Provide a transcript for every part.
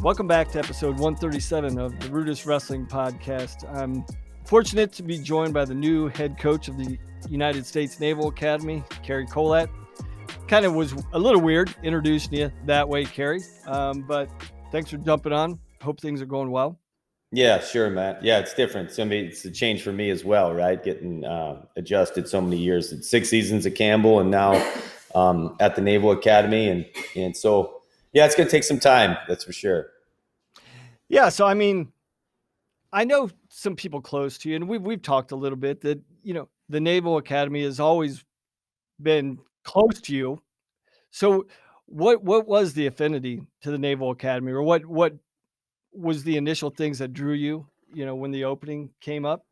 Welcome back to episode 137 of the RUDIS Wrestling Podcast. I'm fortunate to be joined by the new head coach of the United States Naval Academy, Cary Kolat. Kind of was a little weird introducing you that way, Cary, but thanks for jumping on. Hope things are going well. Yeah, sure, Matt. Yeah, it's different. So, I mean, it's a change for me as well, right? Getting adjusted so many years. It's 6 seasons at Campbell and now at the Naval Academy. And so, yeah, it's going to take some time. That's for sure. Yeah. So, I mean, I know some people close to you, and we've talked a little bit that, the Naval Academy has always been close to you. So what was the affinity to the Naval Academy, or what was the initial things that drew you, when the opening came up?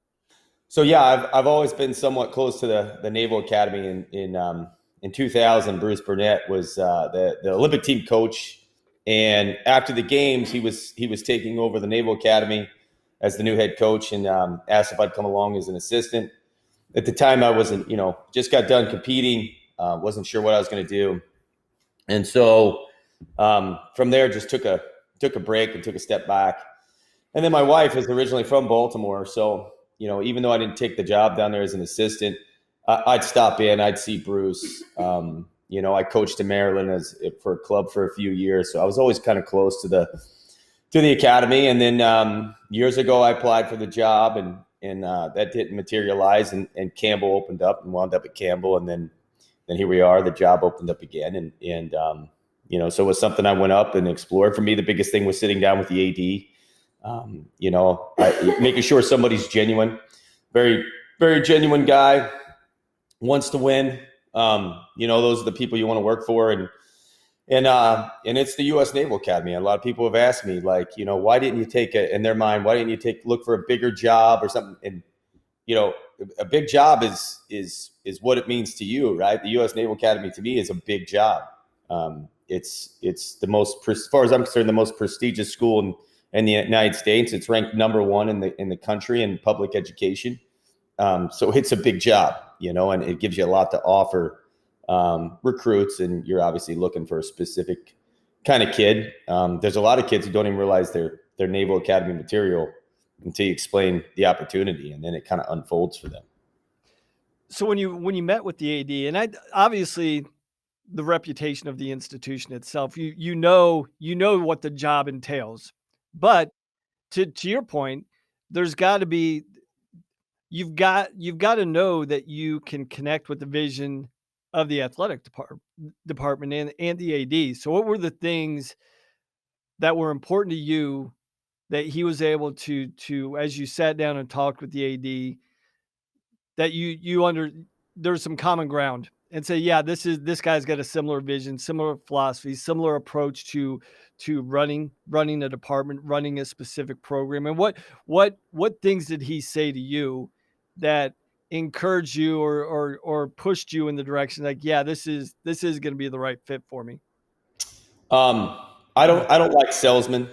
So, yeah, I've always been somewhat close to the Naval Academy. In 2000, Bruce Burnett was the Olympic team coach. And after the games, he was taking over the Naval Academy as the new head coach, and asked if I'd come along as an assistant. At the time, I wasn't, just got done competing, wasn't sure what I was going to do. And so from there, just took a break and took a step back. And then my wife is originally from Baltimore. So, even though I didn't take the job down there as an assistant, I'd stop in, I'd see Bruce. I coached in Maryland for a club for a few years. So I was always kind of close to the academy. And then years ago, I applied for the job, and that didn't materialize. And Campbell opened up and wound up at Campbell. And then here we are. The job opened up again. So it was something I went up and explored. For me, the biggest thing was sitting down with the AD, making sure somebody's genuine, very, very genuine guy, wants to win. Those are the people you want to work for. And it's the U.S. Naval Academy. And a lot of people have asked me, like, why didn't you take it in their mind? Why didn't you look for a bigger job or something? And, a big job is what it means to you, right? The U.S. Naval Academy to me is a big job. It's the most, as far as I'm concerned, the most prestigious school in the United States. It's ranked number 1 in the country in public education. So it's a big job, and it gives you a lot to offer recruits. And you're obviously looking for a specific kind of kid. There's a lot of kids who don't even realize they're Naval Academy material until you explain the opportunity, and then it kind of unfolds for them. So when you met with the AD, and obviously the reputation of the institution itself, you know what the job entails, but to your point, there's got to be, you've got to know that you can connect with the vision of the athletic department and the AD. So what were the things that were important to you that he was able to as you sat down and talked with the AD, that there's some common ground, and say, yeah, this guy's got a similar vision, similar philosophy, similar approach to running a department, running a specific program? And what things did he say to you that encouraged you or pushed you in the direction, like, yeah, this is going to be the right fit for me? I don't like salesmen.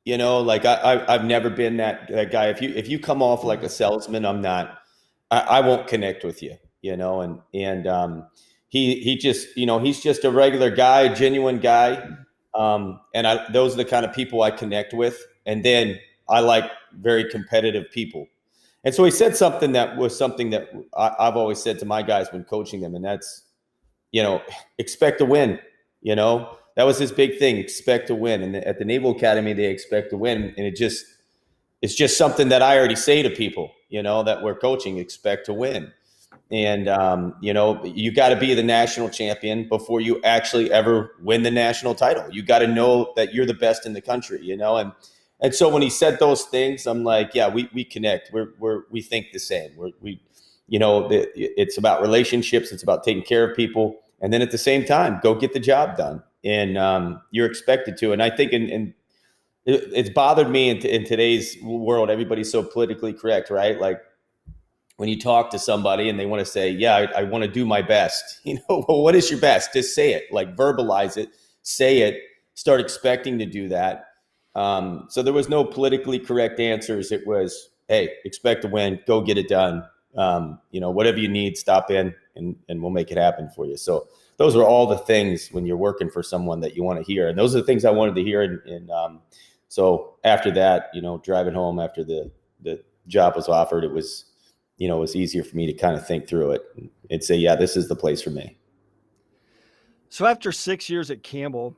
I've never been that guy. If you come off like a salesman, I'm not. I won't connect with you. He just, he's just a regular guy, a genuine guy. Those are the kind of people I connect with. And then I like very competitive people. And so he said something that I've always said to my guys when coaching them, and that's, expect to win. That was his big thing, expect to win. And at the Naval Academy, they expect to win. And it's just something that I already say to people, that we're coaching, expect to win. And, you got to be the national champion before you actually ever win the national title. You got to know that you're the best in the country, And so when he said those things, I'm like, yeah, we connect. We think the same. It's about relationships. It's about taking care of people. And then at the same time, go get the job done. And you're expected to. And I think it's bothered me in today's world. Everybody's so politically correct, right? Like when you talk to somebody and they want to say, yeah, I want to do my best. Well, what is your best? Just say it, like verbalize it, say it, start expecting to do that. So there was no politically correct answers. It was, hey, expect to win, go get it done. Whatever you need, stop in and we'll make it happen for you. So those are all the things when you're working for someone that you want to hear. And those are the things I wanted to hear in So after that, driving home after the job was offered, it was easier for me to kind of think through it and say, yeah, this is the place for me. So after 6 years at Campbell,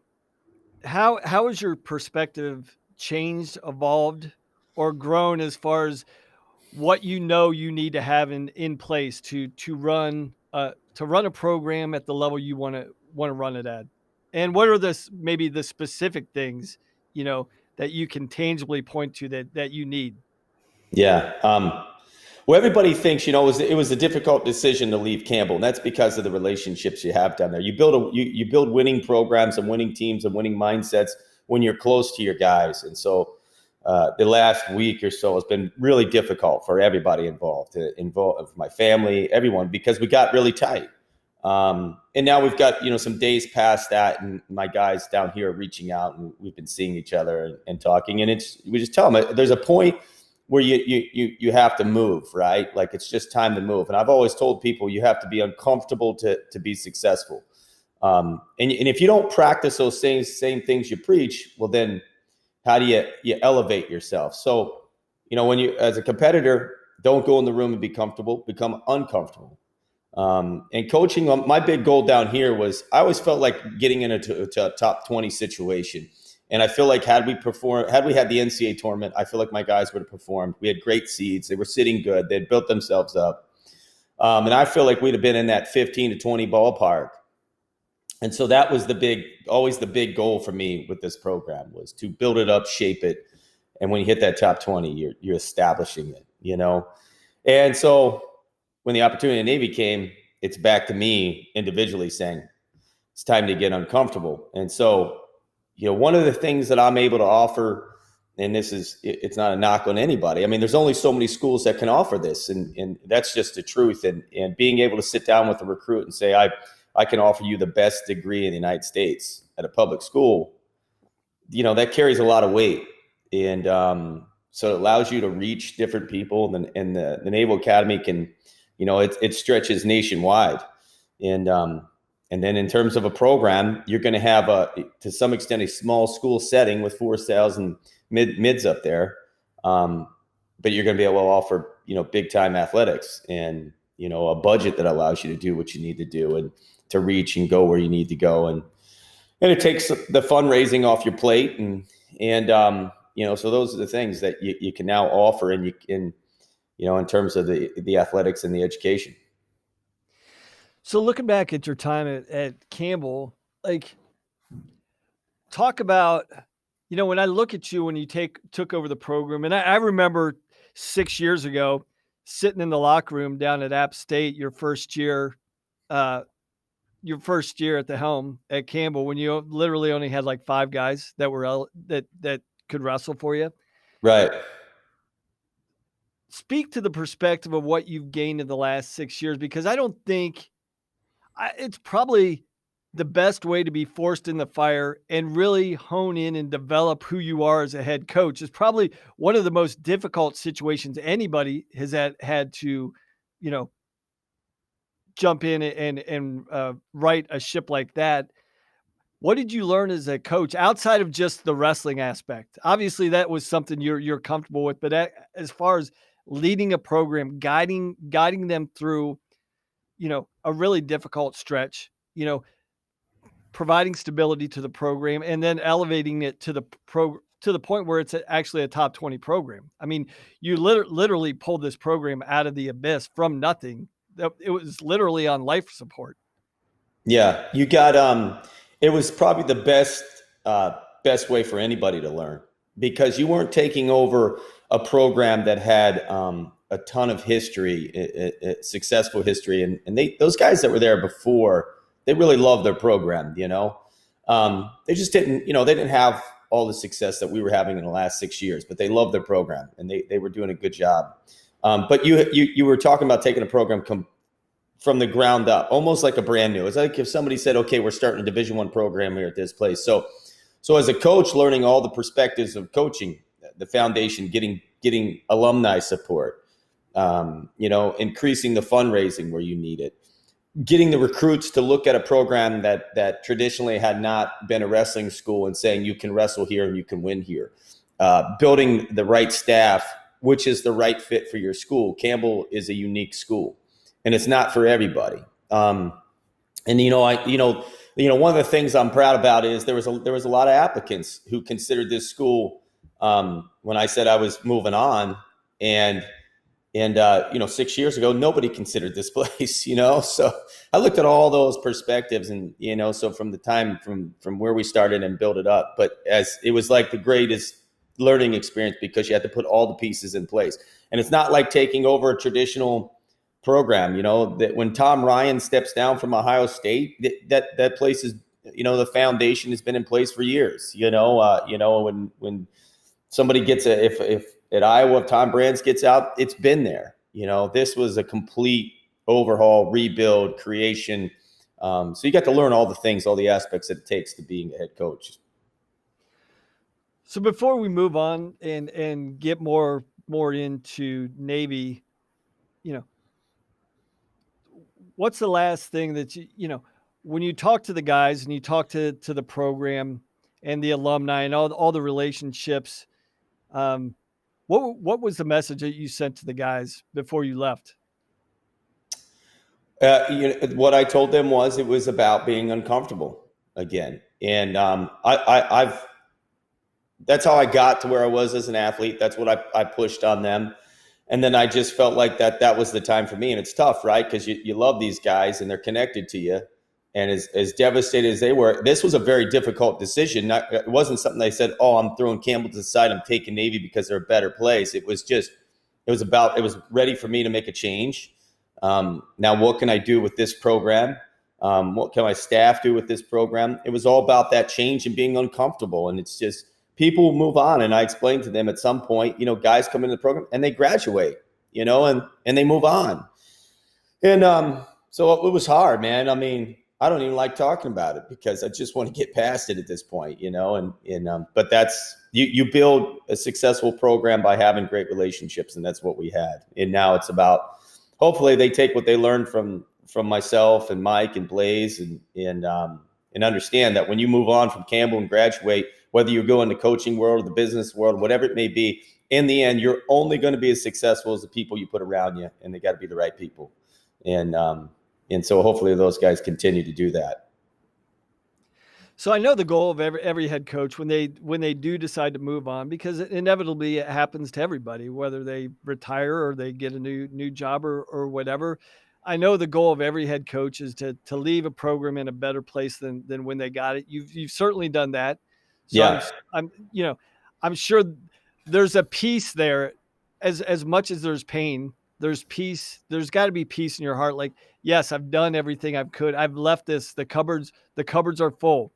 how has your perspective changed, evolved, or grown as far as what you need to have in place to run a program at the level you want to run it at? And what are maybe the specific things, that you can tangibly point to that you need? Yeah. Well, everybody thinks, it was a difficult decision to leave Campbell, and that's because of the relationships you have down there. You build winning programs and winning teams and winning mindsets when you're close to your guys. And so the last week or so has been really difficult for everybody involved, my family, everyone, because we got really tight. And now we've got, some days past that, and my guys down here are reaching out, and we've been seeing each other and talking. And we just tell them there's a point where you have to move, right? Like, it's just time to move. And I've always told people you have to be uncomfortable to be successful. And if you don't practice those same things you preach, well, then how do you elevate yourself? So, when you, as a competitor, don't go in the room and be comfortable, become uncomfortable. And coaching, my big goal down here was, I always felt like getting into a top 20 situation. And I feel like had we had the NCAA tournament, I feel like my guys would have performed. We had great seeds. They were sitting good. They'd built themselves up. And I feel like we'd have been in that 15 to 20 ballpark. And so that was always the big goal for me with this program, was to build it up, shape it. And when you hit that top 20, you're establishing it, And so when the opportunity in the Navy came, it's back to me individually saying, it's time to get uncomfortable. And so, one of the things that I'm able to offer, and it's not a knock on anybody. I mean, there's only so many schools that can offer this, and that's just the truth. And being able to sit down with a recruit and say, I can offer you the best degree in the United States at a public school, that carries a lot of weight. And so it allows you to reach different people, and the Naval Academy can, it stretches nationwide. And then in terms of a program, you're going to have to some extent, a small school setting with 4,000 mids up there. But you're going to be able to offer, big time athletics and, a budget that allows you to do what you need to do and to reach and go where you need to go. And it takes the fundraising off your plate. And so those are the things that you can now offer, and you can, in terms of the athletics and the education. So looking back at your time at Campbell, talk about, when I look at you, when you took over the program, and I remember 6 years ago sitting in the locker room down at App State, your first year at the helm at Campbell, when you literally only had like 5 guys that were that could wrestle for you. Right. Speak to the perspective of what you've gained in the last 6 years, because I don't think it's probably the best way to be forced in the fire and really hone in and develop who you are as a head coach. Is probably one of the most difficult situations anybody has had to, jump in and right a ship like that. What did you learn as a coach outside of just the wrestling aspect? Obviously, that was something you're comfortable with, but as far as leading a program, guiding them through, a really difficult stretch, providing stability to the program, and then elevating it to the point where it's actually a top 20 program. I mean, you literally pulled this program out of the abyss from nothing. It was literally on life support. Yeah, you got it was probably the best way for anybody to learn, because you weren't taking over a program that had a ton of history, successful history, and those guys that were there before, they really loved their program. They just didn't, they didn't have all the success that we were having in the last 6 years, but they loved their program, and they were doing a good job. But you were talking about taking a program from the ground up, almost like a brand new. It's like if somebody said, okay, we're starting a Division I program here at this place. So as a coach, learning all the perspectives of coaching, the foundation, getting alumni support, increasing the fundraising where you need it, getting the recruits to look at a program that traditionally had not been a wrestling school and saying you can wrestle here and you can win here. building the right staff, which is the right fit for your school. Campbell is a unique school, and it's not for everybody. And one of the things I'm proud about is there was a lot of applicants who considered this school when I said I was moving on, and 6 years ago nobody considered this place. So I looked at all those perspectives, and so from the time from where we started and built it up, but as it was like the greatest learning experience because you had to put all the pieces in place, and it's not like taking over a traditional program. That when Tom Ryan steps down from Ohio State, that place is, the foundation has been in place for years. When somebody gets if at Iowa, if Tom Brands gets out, it's been there. This was a complete overhaul, rebuild, creation. So you got to learn all the things, all the aspects that it takes to being a head coach. So before we move on and get more into Navy, what's the last thing that when you talk to the guys and you talk to the program and the alumni and all the relationships, what was the message that you sent to the guys before you left? What I told them was it was about being uncomfortable again. And that's how I got to where I was as an athlete. That's what I pushed on them. And then I just felt like that was the time for me. And it's tough, right? Because you love these guys and they're connected to you. And as devastated as they were, this was a very difficult decision. It wasn't something they said, oh, I'm throwing Campbell to the side, I'm taking Navy because they're a better place. It was ready for me to make a change. Now, what can I do with this program? What can my staff do with this program? It was all about that change and being uncomfortable. And it's just, people move on. And I explained to them at some point, guys come into the program and they graduate, and they move on. And so it was hard, man. I mean, I don't even like talking about it because I just want to get past it at this point, but that's, you build a successful program by having great relationships. And that's what we had. And now it's about, hopefully they take what they learned from myself and Mike and Blaze and understand that when you move on from Campbell and graduate, whether you go in the coaching world or the business world, whatever it may be, in the end, you're only going to be as successful as the people you put around you, and they got to be the right people. And so hopefully those guys continue to do that. So I know the goal of every head coach when they do decide to move on, because inevitably it happens to everybody, whether they retire or they get a new job or whatever. I know the goal of every head coach is to leave a program in a better place than when they got it. You've certainly done that. So yeah. I'm sure there's a peace there. As much as there's pain, there's peace. There's got to be peace in your heart. Like, yes, I've done everything I could. I've left this. The cupboards are full.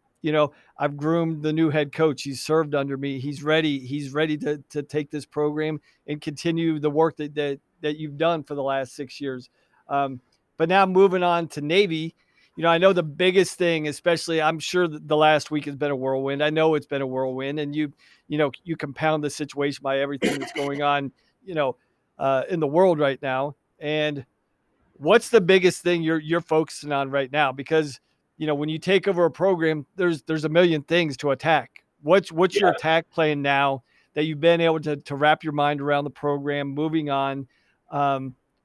I've groomed the new head coach. He's served under me. He's ready. He's ready to take this program and continue the work that you've done for the last 6 years. But now moving on to Navy, I know the biggest thing, especially, I'm sure that the last week has been a whirlwind. I know it's been a whirlwind, and you compound the situation by everything that's going on, in the world right now. And what's the biggest thing you're focusing on right now? Because, when you take over a program, there's a million things to attack. What's your attack plan now that you've been able to wrap your mind around the program, moving on?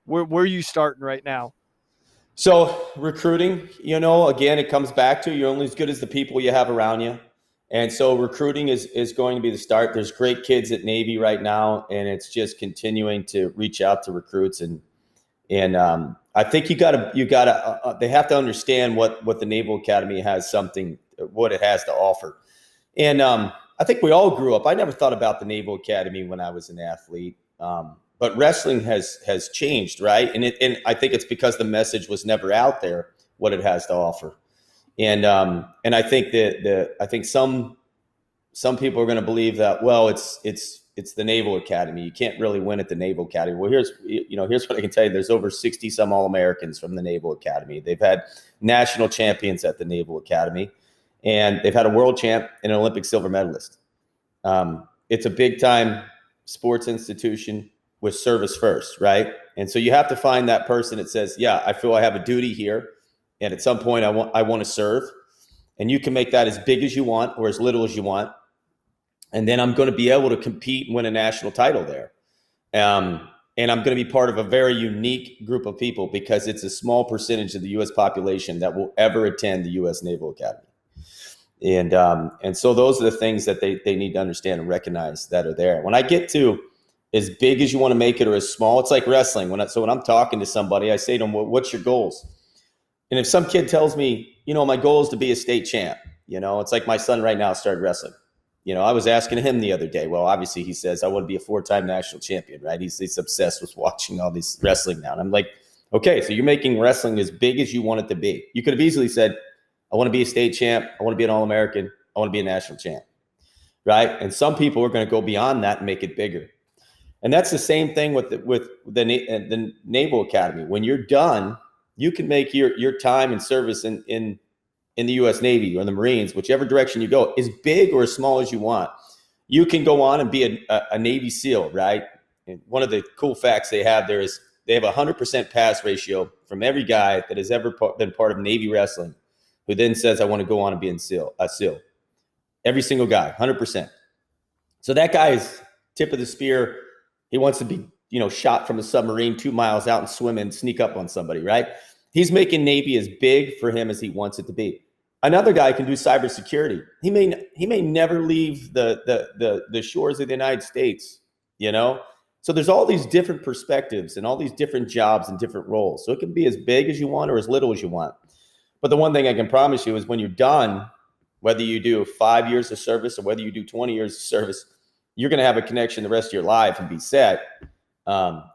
Where are you starting right now? So recruiting, again, it comes back to you're only as good as the people you have around you. And so recruiting is going to be the start. There's great kids at Navy right now, and it's just continuing to reach out to recruits. And I think you gotta they have to understand what the Naval Academy what it has to offer. And I think we all grew up. I never thought about the Naval Academy when I was an athlete. But wrestling has changed, right? And I think it's because the message was never out there, what it has to offer. And I think I think some people are going to believe that, well, it's the Naval Academy. You can't really win at the Naval Academy. Well, here's what I can tell you. There's over 60 some All-Americans from the Naval Academy. They've had national champions at the Naval Academy, and they've had a world champ and an Olympic silver medalist. It's a big time sports institution with service first, right? And so you have to find that person that says, yeah, I feel I have a duty here, and at some point I want to serve. And you can make that as big as you want or as little as you want. And then I'm going to be able to compete and win a national title there. And I'm going to be part of a very unique group of people because it's a small percentage of the U.S. population that will ever attend the U.S. Naval Academy. And so those are the things that they need to understand and recognize that are there. When I get to as big as you want to make it or as small, it's like wrestling. When I'm talking to somebody, I say to them, what's your goals? And if some kid tells me, my goal is to be a state champ, it's like my son right now started wrestling. I was asking him the other day. Well, obviously he says, I want to be a 4-time national champion, right? He's obsessed with watching all this wrestling now. And I'm like, okay, so you're making wrestling as big as you want it to be. You could have easily said, I want to be a state champ. I want to be an All-American. I want to be a national champ, right? And some people are going to go beyond that and make it bigger. And that's the same thing with the Naval Academy. When you're done, you can make your time and service in the U.S. Navy or the Marines, whichever direction you go, as big or as small as you want. You can go on and be a Navy SEAL, right? And one of the cool facts they have there is they have a 100% pass ratio from every guy that has ever been part of Navy wrestling who then says, I want to go on and be a SEAL. Every single guy, 100%. So that guy is tip of the spear. He wants to be, shot from a submarine 2 miles out and swim and sneak up on somebody, right? He's making Navy as big for him as he wants it to be. Another guy can do cybersecurity. He may never leave the shores of the United States, So there's all these different perspectives and all these different jobs and different roles. So it can be as big as you want or as little as you want. But the one thing I can promise you is when you're done, whether you do 5 years of service or whether you do 20 years of service, you're going to have a connection the rest of your life and be set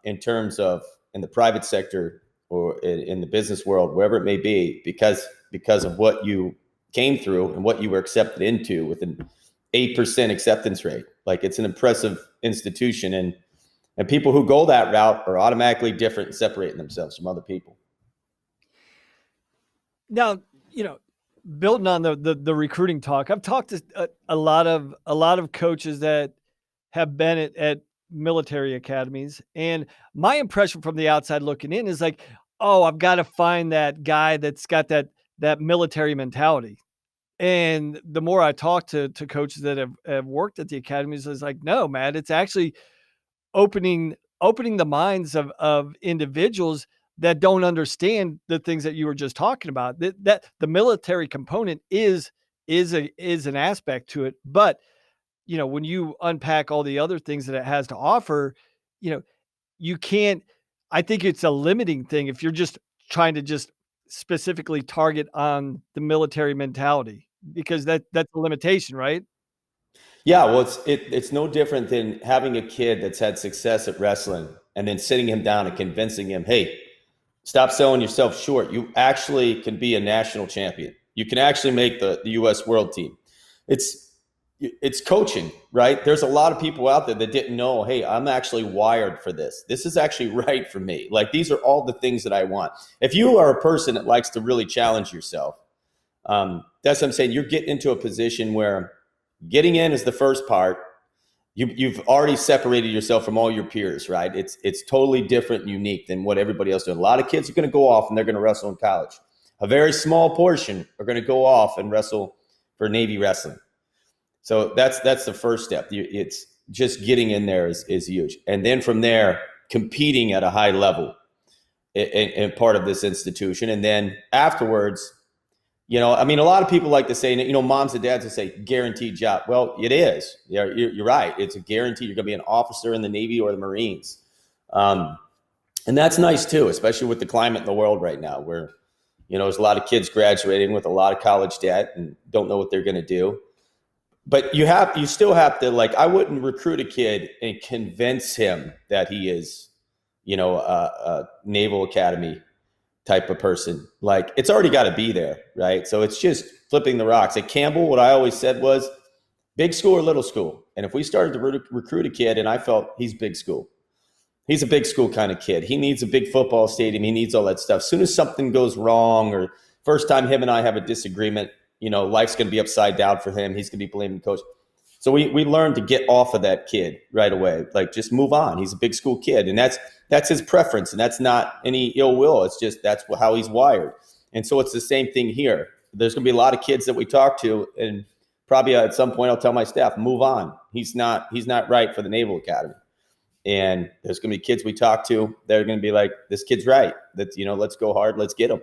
in terms of in the private sector or in the business world, wherever it may be, because of what you came through and what you were accepted into with an 8% acceptance rate. Like, it's an impressive institution, and people who go that route are automatically different and separating themselves from other people. Now, building on the recruiting talk, I've talked to a lot of coaches that have been at military academies, and my impression from the outside looking in is like, oh, I've got to find that guy that's got that military mentality. And the more I talk to coaches that have worked at the academies, is like, no, man, it's actually opening the minds of individuals that don't understand the things that you were just talking about. That the military component is an aspect to it, but when you unpack all the other things that it has to offer, you can't. I think it's a limiting thing if you're just trying to just specifically target on the military mentality, because that's a limitation, right? Yeah, well, it's no different than having a kid that's had success at wrestling and then sitting him down and convincing him, hey, stop selling yourself short. You actually can be a national champion. You can actually make the U.S. World Team. It's coaching, right? There's a lot of people out there that didn't know, hey, I'm actually wired for this. This is actually right for me. Like, these are all the things that I want. If you are a person that likes to really challenge yourself, that's what I'm saying. You're getting into a position where getting in is the first part. You've already separated yourself from all your peers, right? It's totally different and unique than what everybody else doing. A lot of kids are going to go off and they're going to wrestle in college. A very small portion are going to go off and wrestle for Navy wrestling. So that's the first step. It's just getting in there is huge. And then from there, competing at a high level in part of this institution. And then afterwards, a lot of people like to say, moms and dads will say guaranteed job. Well, it is. You're right. It's a guarantee. You're going to be an officer in the Navy or the Marines. And that's nice too, especially with the climate in the world right now where, there's a lot of kids graduating with a lot of college debt and don't know what they're going to do. But you still have to, like, I wouldn't recruit a kid and convince him that he is, a Naval Academy type of person. Like, it's already got to be there, right? So it's just flipping the rocks. At Campbell, what I always said was big school or little school. And if we started to recruit a kid and I felt he's big school, he's a big school kind of kid. He needs a big football stadium. He needs all that stuff. As soon as something goes wrong or first time him and I have a disagreement, life's going to be upside down for him. He's going to be blaming the coach. So we learned to get off of that kid right away. Like, just move on. He's a big school kid. And that's his preference. And that's not any ill will. It's just, that's how he's wired. And so it's the same thing here. There's going to be a lot of kids that we talk to and probably at some point I'll tell my staff, move on. He's not right for the Naval Academy. And there's going to be kids we talk to, they're going to be like, this kid's right. That's, let's go hard. Let's get him.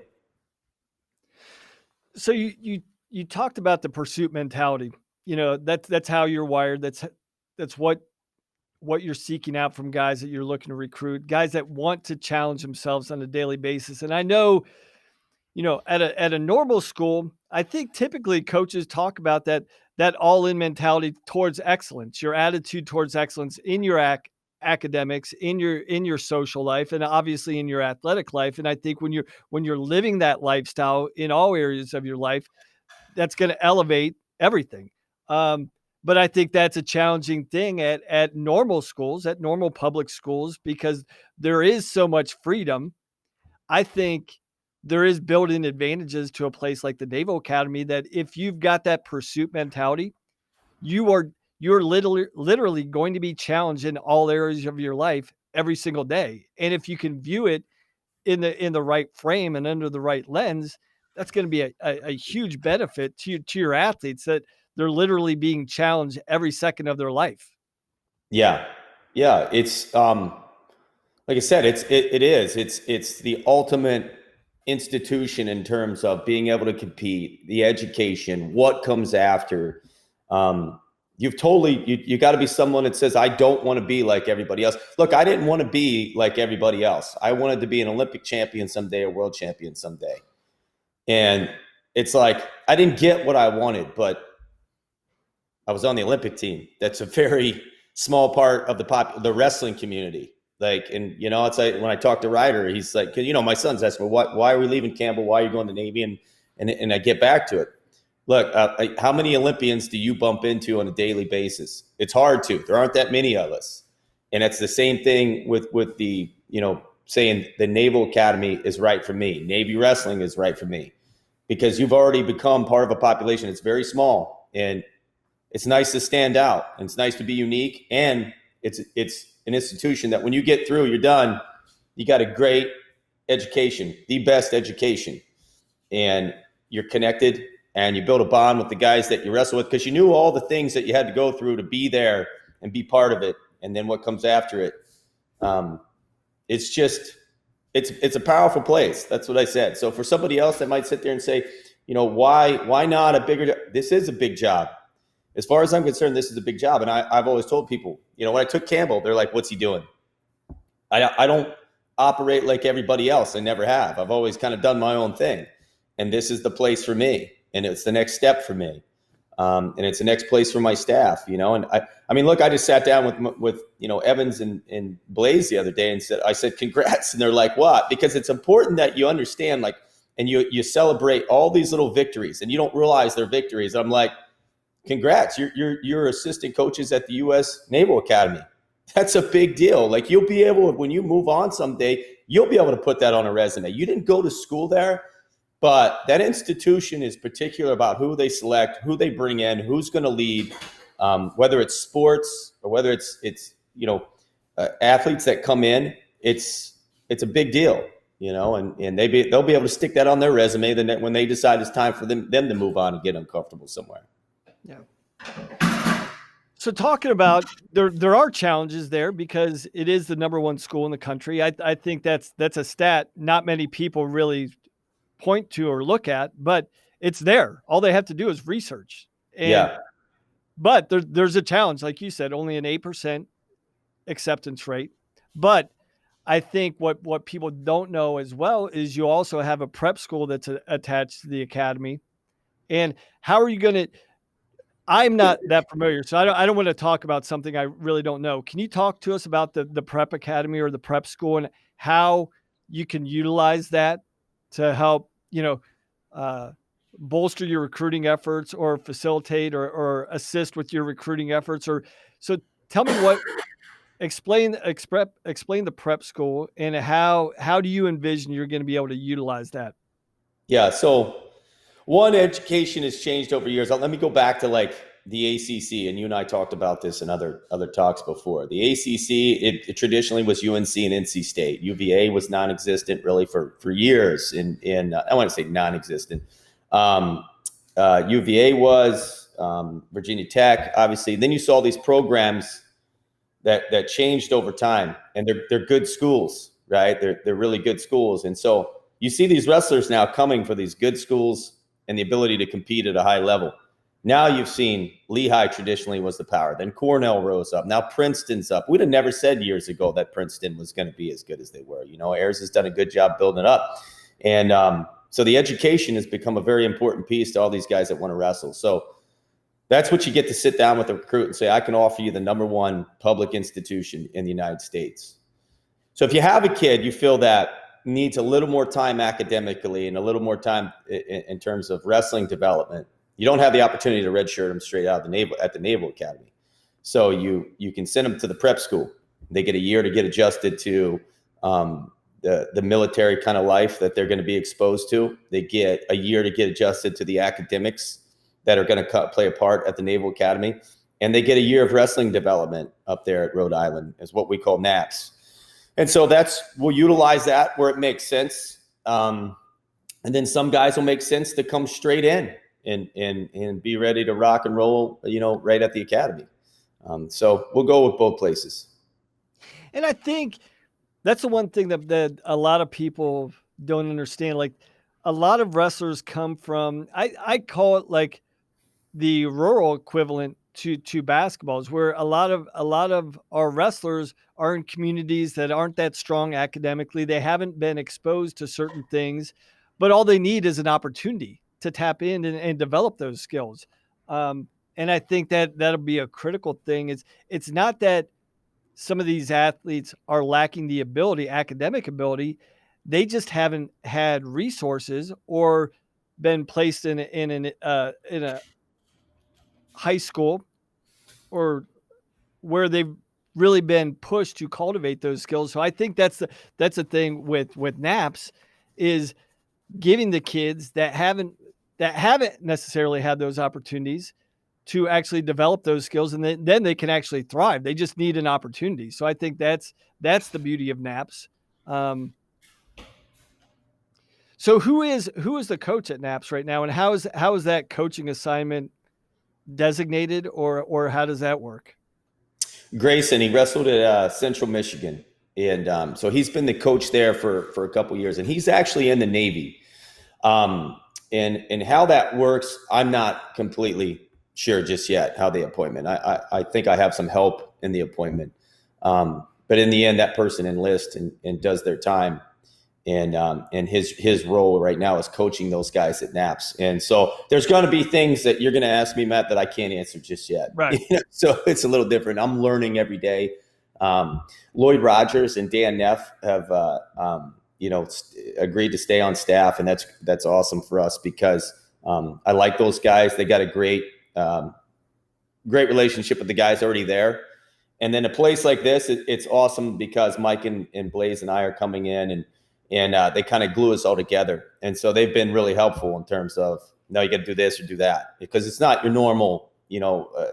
So you talked about the pursuit mentality. That's how you're wired. That's what you're seeking out from guys that you're looking to recruit, guys that want to challenge themselves on a daily basis. And I know, at a normal school, I think typically coaches talk about that all-in mentality towards excellence, your attitude towards excellence in your academics, in your social life, and obviously in your athletic life. And I think when you're living that lifestyle in all areas of your life, that's going to elevate everything. But I think that's a challenging thing at normal schools, at normal public schools, because there is so much freedom. I think there is built-in advantages to a place like the Naval Academy that if you've got that pursuit mentality, you're literally going to be challenged in all areas of your life every single day. And if you can view it in the right frame and under the right lens, that's going to be a huge benefit to your athletes, that they're literally being challenged every second of their life. Yeah. Yeah. It's, like I said, it's the ultimate institution in terms of being able to compete, the education, what comes after. You've totally, you got to be someone that says, I don't want to be like everybody else. Look, I didn't want to be like everybody else. I wanted to be an Olympic champion someday, a world champion someday. And it's like, I didn't get what I wanted, but I was on the Olympic team. That's a very small part of the wrestling community. Like, and it's like when I talk to Ryder, he's like, my son's asking, well, why are we leaving Campbell? Why are you going to the Navy? And I get back to it. Look, how many Olympians do you bump into on a daily basis? It's hard to. There aren't that many of us. And it's the same thing with the, saying the Naval Academy is right for me. Navy wrestling is right for me. Because you've already become part of a population. It's very small. And it's nice to stand out. And it's nice to be unique. And it's an institution that when you get through, you're done. You got a great education, the best education. And you're connected. And you build a bond with the guys that you wrestle with because you knew all the things that you had to go through to be there and be part of it. And then what comes after it. It's a powerful place. That's what I said. So for somebody else that might sit there and say, why not a bigger, this is a big job. As far as I'm concerned, this is a big job. And I've always told people, when I took Campbell, they're like, what's he doing? I don't operate like everybody else. I never have. I've always kind of done my own thing. And this is the place for me. And it's the next step for me. And it's the next place for my staff, and I mean, look, I just sat down with Evans and Blaze the other day and I said, congrats. And they're like, what? Because it's important that you understand, and you celebrate all these little victories and you don't realize they're victories. I'm like, congrats. You're assistant coaches at the U.S. Naval Academy. That's a big deal. Like you'll be able, when you move on someday, you'll be able to put that on a resume. You didn't go to school there. But that institution is particular about who they select, who they bring in, who's going to lead, whether it's sports or whether it's athletes that come in. It's a big deal, and they'll be able to stick that on their resume then when they decide it's time for them to move on and get uncomfortable somewhere. Yeah. So talking about there are challenges there because it is the number one school in the country. I think that's a stat not many people really point to or look at, but it's there. All they have to do is research. But there's a challenge, like you said, only an 8% acceptance rate. But I think what people don't know as well is you also have a prep school that's attached to the academy. And how are you going to? I'm not that familiar, so I don't want to talk about something I really don't know. Can you talk to us about the prep academy or the prep school and how you can utilize that to help bolster your recruiting efforts or facilitate or assist with your recruiting efforts? Or so tell me explain the prep school and how do you envision you're going to be able to utilize that? Yeah. So one, education has changed over years. Let me go back to the ACC, and you and I talked about this in other talks before. The ACC, it traditionally was UNC and NC State. UVA was non-existent really for years. I want to say non-existent. UVA was, Virginia Tech, obviously. Then you saw these programs that changed over time, and they're good schools, right? They're really good schools. And so you see these wrestlers now coming for these good schools and the ability to compete at a high level. Now you've seen Lehigh traditionally was the power. Then Cornell rose up. Now Princeton's up. We'd have never said years ago that Princeton was going to be as good as they were. Ayers has done a good job building it up. And so the education has become a very important piece to all these guys that want to wrestle. So that's what you get to sit down with a recruit and say, I can offer you the number one public institution in the United States. So if you have a kid you feel that needs a little more time academically and a little more time in terms of wrestling development, you don't have the opportunity to redshirt them straight out at the Naval Academy. So you can send them to the prep school. They get a year to get adjusted to the military kind of life that they're going to be exposed to. They get a year to get adjusted to the academics that are going to play a part at the Naval Academy. And they get a year of wrestling development up there at Rhode Island, is what we call NAPS. And so we'll utilize that where it makes sense. And then some guys will make sense to come straight in and be ready to rock and roll, right at the academy. So we'll go with both places. And I think that's the one thing that a lot of people don't understand. Like, a lot of wrestlers come from, I call it like the rural equivalent to basketballs, where a lot of our wrestlers are in communities that aren't that strong academically. They haven't been exposed to certain things, but all they need is an opportunity to tap in and develop those skills. And I think that'll be a critical thing. It's not that some of these athletes are lacking the academic ability. They just haven't had resources or been placed in a high school or where they've really been pushed to cultivate those skills. So I think that's the thing with NAPS, is giving the kids that haven't necessarily had those opportunities to actually develop those skills, and then they can actually thrive. They just need an opportunity. So I think that's the beauty of NAPS. So who is the coach at NAPS right now, and how is that coaching assignment designated, or how does that work? Grayson, he wrestled at Central Michigan, and so he's been the coach there for a couple years, and he's actually in the Navy. And how that works, I'm not completely sure just yet how the appointment. I think I have some help in the appointment, but in the end, that person enlists and does their time. And his role right now is coaching those guys at NAPS. And so there's going to be things that you're going to ask me, Matt, that I can't answer just yet. Right. So it's a little different. I'm learning every day. Lloyd Rogers and Dan Neff have, agreed to stay on staff, and that's awesome for us because I like those guys. They got a great relationship with the guys already there. And then a place like this, it's awesome because Mike and Blaze and I are coming in, and they kind of glue us all together. And so they've been really helpful in terms of, no, you got to do this or do that, because it's not your normal,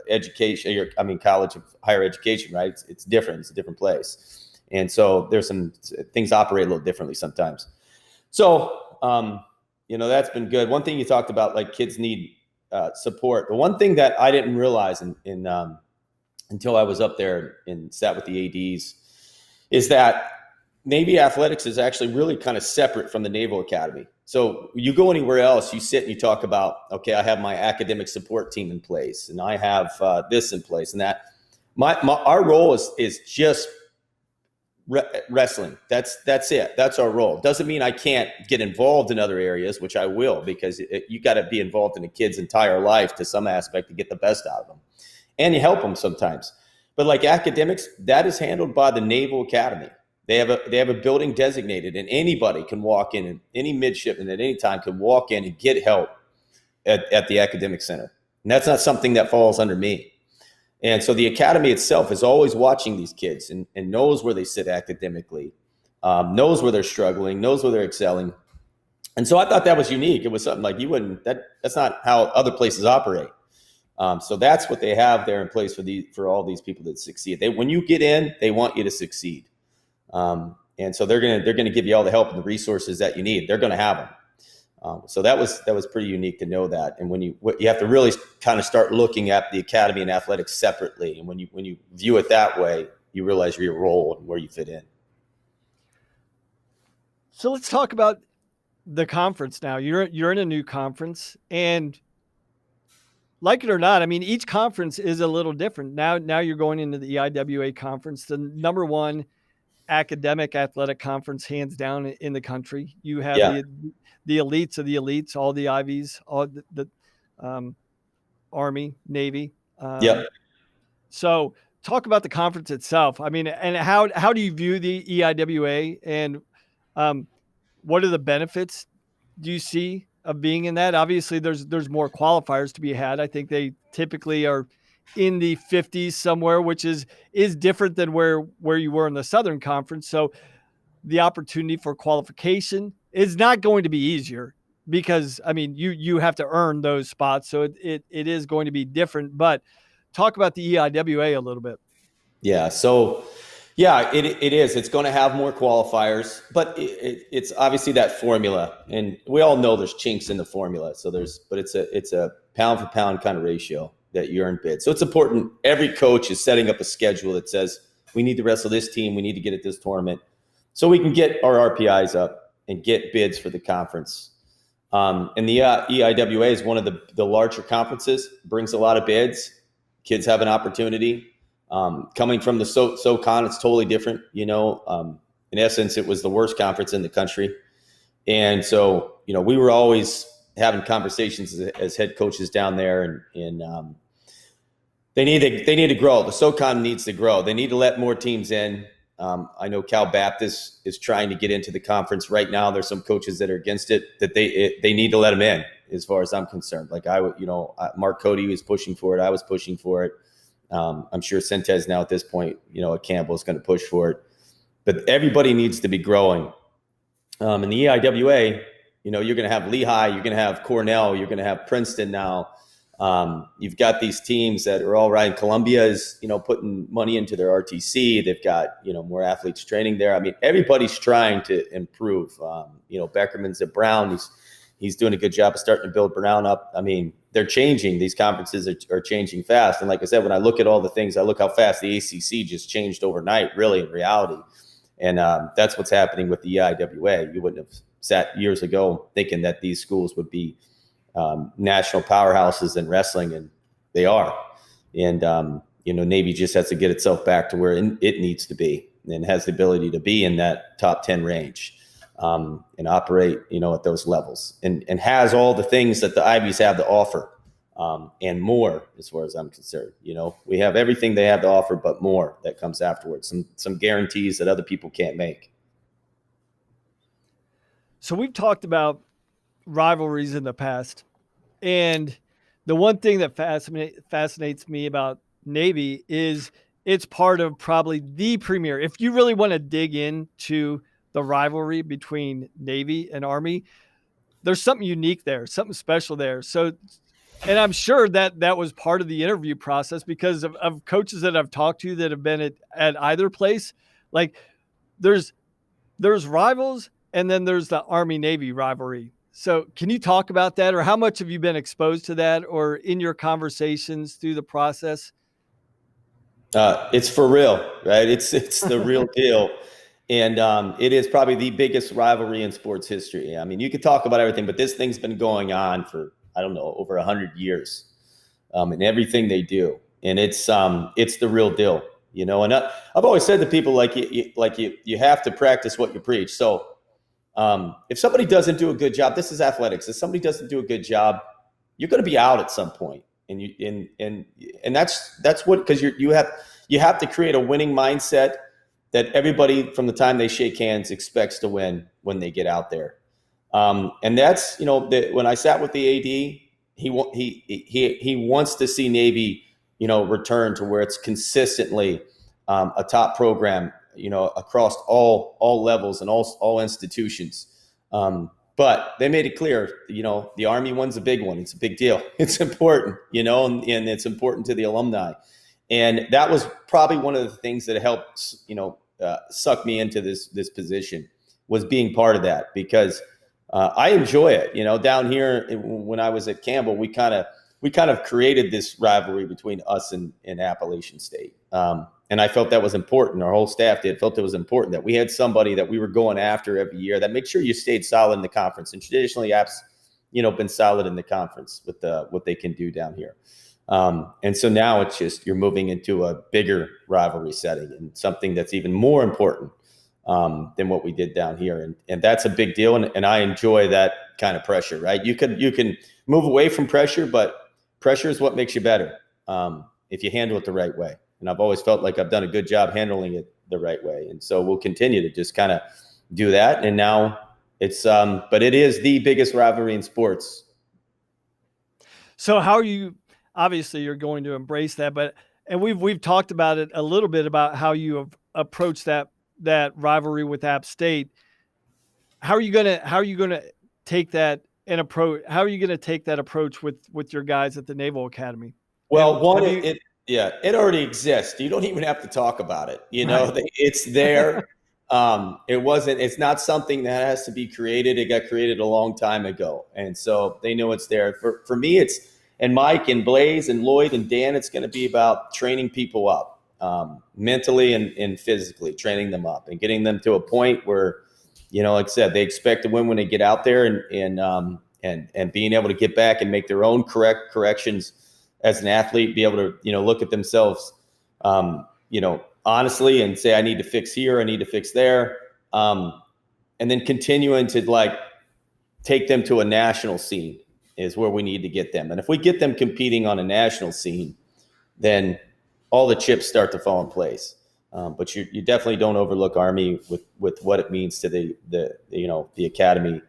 education, college of higher education, right? It's different. It's a different place. And so there's some things operate a little differently sometimes. So, that's been good. One thing you talked about, like kids need support. The one thing that I didn't realize until I was up there and sat with the ADs is that Navy athletics is actually really kind of separate from the Naval Academy. So you go anywhere else, you sit and you talk about, okay, I have my academic support team in place, and I have this in place, and that. Our role is just wrestling. That's it. That's our role. Doesn't mean I can't get involved in other areas, which I will, because you got to be involved in a kid's entire life to some aspect to get the best out of them, and you help them sometimes. But like academics, that is handled by the Naval Academy. They have a building designated, and anybody can walk in, and any midshipman at any time can walk in and get help at the academic center. And that's not something that falls under me. And so the academy itself is always watching these kids and knows where they sit academically, knows where they're struggling, knows where they're excelling. And so I thought that was unique. It was something like that's not how other places operate. So that's what they have there in place for all these people that succeed. When you get in, they want you to succeed. And so they're gonna give you all the help and the resources that you need. They're gonna have So that was pretty unique to know that. And when you have to really kind of start looking at the academy and athletics separately. And when you view it that way, you realize your role and where you fit in. So let's talk about the conference now. You're in a new conference, and like it or not, I mean, each conference is a little different. Now you're going into the EIWA conference, the number one academic athletic conference, hands down, in the country. You have Yeah. the elites of the elites, all the Ivies, all the Army, Navy. Yep. So talk about the conference itself. I mean, and how do you view the EIWA, and what are the benefits do you see of being in that? Obviously, there's more qualifiers to be had. I think they typically are in the 50s somewhere, which is different than where you were in the Southern Conference. So the opportunity for qualification is not going to be easier, because I mean, you have to earn those spots. So it is going to be different. But talk about the EIWA a little bit. Yeah. So, yeah, it is. It's going to have more qualifiers, but it's obviously that formula, and we all know there's chinks in the formula. So but it's a pound for pound kind of ratio that you earn bids. So it's important. Every coach is setting up a schedule that says we need to wrestle this team, we need to get at this tournament, so we can get our RPIs up and get bids for the conference. And the EIWA is one of the larger conferences, brings a lot of bids. Kids have an opportunity. Coming from the SoCon, it's totally different. In essence, it was the worst conference in the country. And so, we were always having conversations as head coaches down there, and they need to grow. The SoCon needs to grow. They need to let more teams in. I know Cal Baptist is trying to get into the conference right now. There's some coaches that are against it, that they need to let them in, as far as I'm concerned. Like Mark Cody was pushing for it. I was pushing for it. I'm sure Sentez now at this point, at Campbell, is going to push for it. But everybody needs to be growing. In the EIWA, you're going to have Lehigh, you're going to have Cornell, you're going to have Princeton now. You've got these teams that are all right. Columbia is, putting money into their RTC. They've got, more athletes training there. I mean, everybody's trying to improve. Beckerman's at Brown. He's doing a good job of starting to build Brown up. I mean, they're changing. These conferences are changing fast. And like I said, when I look at all the things, I look how fast the ACC just changed overnight, really, in reality. And that's what's happening with the EIWA. You wouldn't have sat years ago thinking that these schools would be national powerhouses in wrestling, and they are. And, Navy just has to get itself back to where it needs to be, and has the ability to be in that top 10 range. And operate, at those levels, and has all the things that the Ivies have to offer, and more, as far as I'm concerned. We have everything they have to offer, but more that comes afterwards. Some guarantees that other people can't make. So we've talked about rivalries in the past, and the one thing that fascinates me about Navy is it's part of probably the premier. If you really want to dig into the rivalry between Navy and Army, there's something unique there, something special there. So, and I'm sure that was part of the interview process, because of coaches that I've talked to that have been at either place. Like there's rivals, and then there's the Army Navy rivalry. So can you talk about that, or how much have you been exposed to that, or in your conversations through the process? It's for real, right? It's the real deal. And it is probably the biggest rivalry in sports history. I mean, you could talk about everything, but this thing's been going on for, I don't know, over 100 years, in everything they do. And it's the real deal, And I've always said to people, you have to practice what you preach. So if somebody doesn't do a good job, this is athletics. If somebody doesn't do a good job, you're going to be out at some point. And that's what, because you have to create a winning mindset that everybody from the time they shake hands expects to win when they get out there. And that's, when I sat with the AD, he wants to see Navy, return to where it's consistently a top program, across all levels and all institutions. But they made it clear, the Army one's a big one. It's a big deal. It's important, and it's important to the alumni. And that was probably one of the things that helped, suck me into this position, was being part of that, because I enjoy it. Down here when I was at Campbell, we kind of created this rivalry between us and Appalachian State. And I felt that was important. Our whole staff felt it was important that we had somebody that we were going after every year that made sure you stayed solid in the conference. And traditionally, App's, been solid in the conference with what they can do down here. And so now it's just you're moving into a bigger rivalry setting and something that's even more important than what we did down here. And that's a big deal. And I enjoy that kind of pressure, right? You can move away from pressure, but pressure is what makes you better if you handle it the right way. And I've always felt like I've done a good job handling it the right way. And so we'll continue to just kind of do that. And now it's, but it is the biggest rivalry in sports. So how are you, obviously you're going to embrace that, and we've talked about it a little bit about how you have approached that rivalry with App State. How are you going to take that and approach? How are you going to take that approach with your guys at the Naval Academy? Well, it already exists. You don't even have to talk about it. Right. It's there. It's not something that has to be created. It got created a long time ago. And so they know it's there. For me, and Mike and Blaze and Lloyd and Dan, it's going to be about training people up mentally and physically, training them up and getting them to a point where, like I said, they expect to win when they get out there and being able to get back and make their own corrections as an athlete, be able to, look at themselves, honestly and say, I need to fix here, I need to fix there. And then continuing to take them to a national scene is where we need to get them. And if we get them competing on a national scene, then all the chips start to fall in place. But you definitely don't overlook Army with what it means to the academy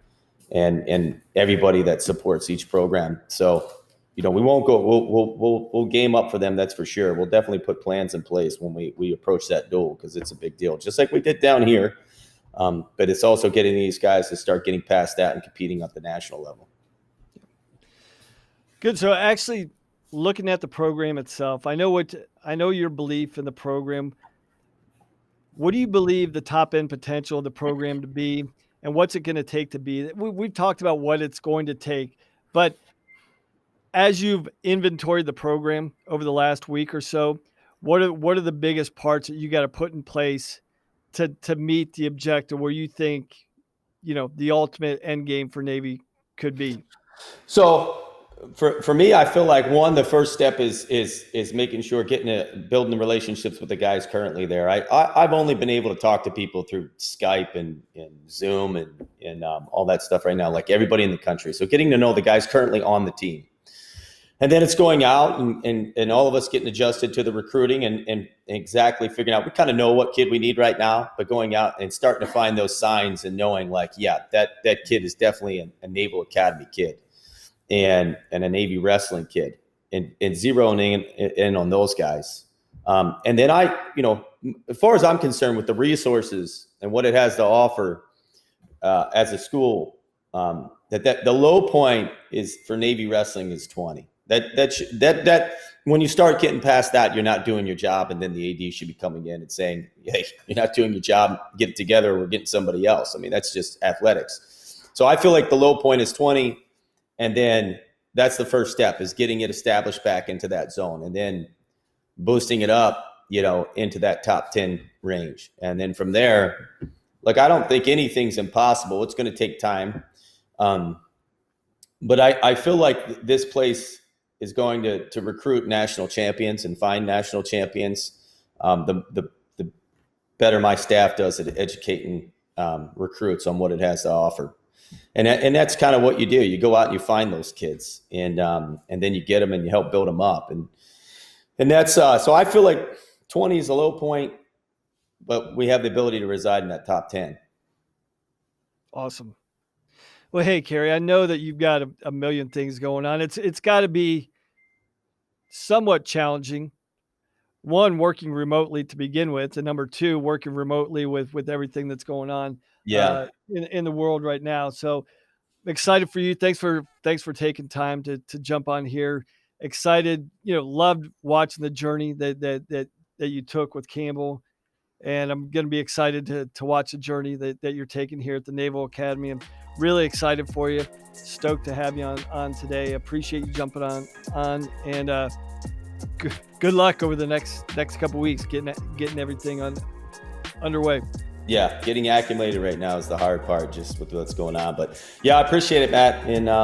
and everybody that supports each program. So, we won't go, we'll game up for them. That's for sure. We'll definitely put plans in place when we approach that duel, because it's a big deal, just like we did down here. But it's also getting these guys to start getting past that and competing at the national level. Good. So actually looking at the program itself, I know your belief in the program. What do you believe the top end potential of the program to be, and what's it going to take to be? We've talked about what it's going to take, but as you've inventoried the program over the last week or so, what are the biggest parts that you got to put in place to meet the objective where you think, the ultimate end game for Navy could be? So for me, I feel like the first step is making sure building the relationships with the guys currently there. I've only been able to talk to people through Skype and Zoom and all that stuff right now, like everybody in the country. So getting to know the guys currently on the team. And then it's going out and all of us getting adjusted to the recruiting and exactly figuring out, we kind of know what kid we need right now, but going out and starting to find those signs and knowing that kid is definitely a Naval Academy kid and a Navy wrestling kid and zeroing in on those guys. And then as far as I'm concerned with the resources and what it has to offer as a school, that the low point is for Navy wrestling is 20. That when you start getting past that, you're not doing your job, and then the AD should be coming in and saying, "Hey, you're not doing your job. Get it together. We're getting somebody else." I mean, that's just athletics. So I feel like the low point is 20, and then that's the first step is getting it established back into that zone, and then boosting it up, into that top 10 range, and then from there, I don't think anything's impossible. It's going to take time, but I feel like this place is going to recruit national champions and find national champions. The better my staff does at educating recruits on what it has to offer. And that's kind of what you do. You go out and you find those kids and then you get them and you help build them up. And that's, so I feel like 20 is a low point, but we have the ability to reside in that top 10. Awesome. Well, hey, Cary, I know that you've got a million things going on. It's got to be somewhat challenging. One, working remotely to begin with, and number two, working remotely with everything that's going on in the world right now. So excited for you. Thanks for taking time to jump on here. Excited, loved watching the journey that you took with Campbell. and I'm going to be excited to watch the journey that you're taking here at the Naval Academy. I'm really excited for you. Stoked to have you on today. Appreciate you jumping on, and good luck over the next couple weeks getting everything underway. Yeah, getting acclimated right now is the hard part, just with what's going on. But yeah, I appreciate it, Matt. And